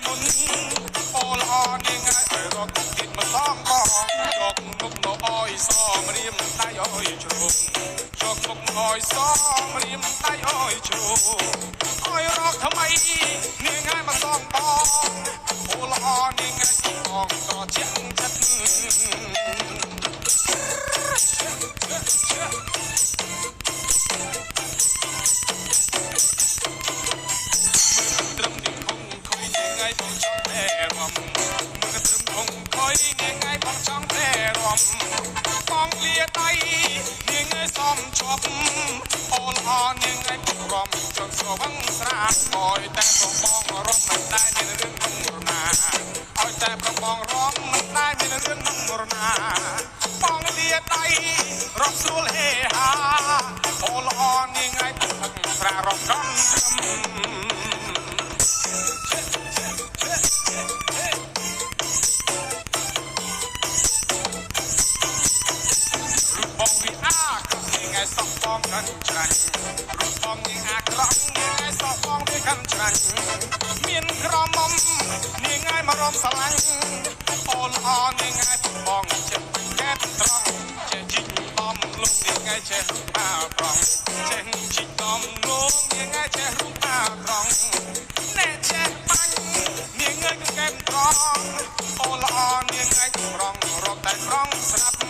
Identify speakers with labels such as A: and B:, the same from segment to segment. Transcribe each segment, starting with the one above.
A: មុនអូល្អនាងហើយរកទៀតមកសងបងយកមុខនៅអយសមរៀមដៃអយជ្រុំយកមុខអយសមរៀមដៃអយជ្រុំអយរកថ្មីនាងហើយមកសងបងអូល្អនាងហើយបងក៏ជាងចិត្តបងចង់តែរំមើលត្រឹមគង់ខុយងាយបងចង់តែរំបងលាដៃនាងសំជប់អូល្អនាងរំចង់ស្វឹងស្រាបយតែប្របងរំមិនได้មានរឿងក្នុងរណាឲ្យតែប្របងរំមិនได้មានរឿងក្នុងរណាបងលាដៃរំស្រួលហេហាអូល្អនាងផឹកស្រារំកំត្រឹមបងវាអាក្រក់ងាយសក់បងកាន់ច្រាញ់រូបបងនាងអាក្រក់ងាយសក់បងវាកាន់ច្រាញ់មានក្រមុំនាងងាយមករំស្រឡាញ់អូល្អនាងងាយបងចិត្តកែបត្រង់ចេះជីកបំលងនាងងាយចេះរូបអាប្រងចេះជីកបំលងនាងងាយចេះរូបអាប្រងណែចេះបាញ់នាងងាយកែបត្រង់អូល្អនាងងាយប្រងរត់តែប្រងស្រាប់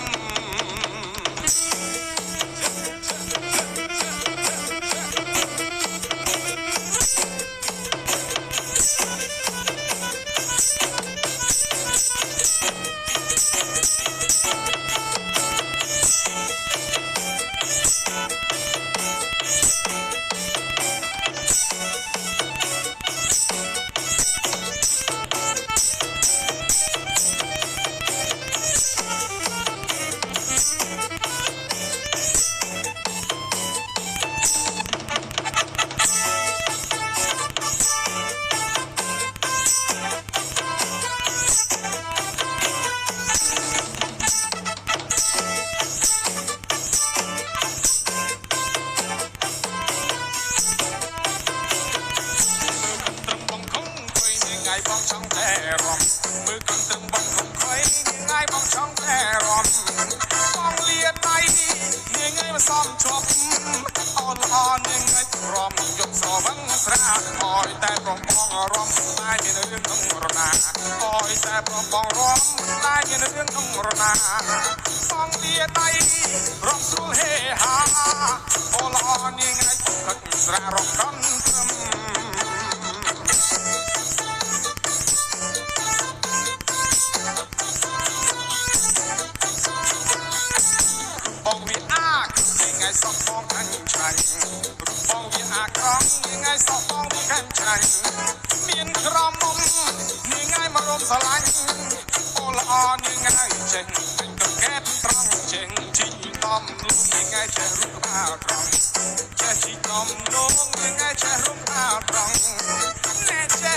A: បងចង់តែរំមើលកន្ទឹងបងខំខ្វៃងាយបងចង់តែរំបងលាដៃនាងងាយមកសំជប់អូល្អនាងងាយរំយកស្រវឹងស្រាអោយតែប្របងរំតែមានរឿងក្នុងរណាអោយតែប្របងរំតែមានរឿងក្នុងរណាបងលាដៃរំស្រួលហេហាអូល្អនាងងាយព្រឹកស្រារំកំត្រឹមបងវាអាក្រងាយសក់បងកាន់ច្រាញ់រូបបងវាអាក្រក់ងាយសក់បងវាកាន់ច្រាញ់មានក្រមុំងាយមករំស្រឡាញ់អូល្អងាយចេះទៅកែបត្រង់ចេះជីតំលុងងាយចេះរូបអាក្រក់ចេះជីតំលុងងាយចេះរូបអាក្រក់ណែចេះ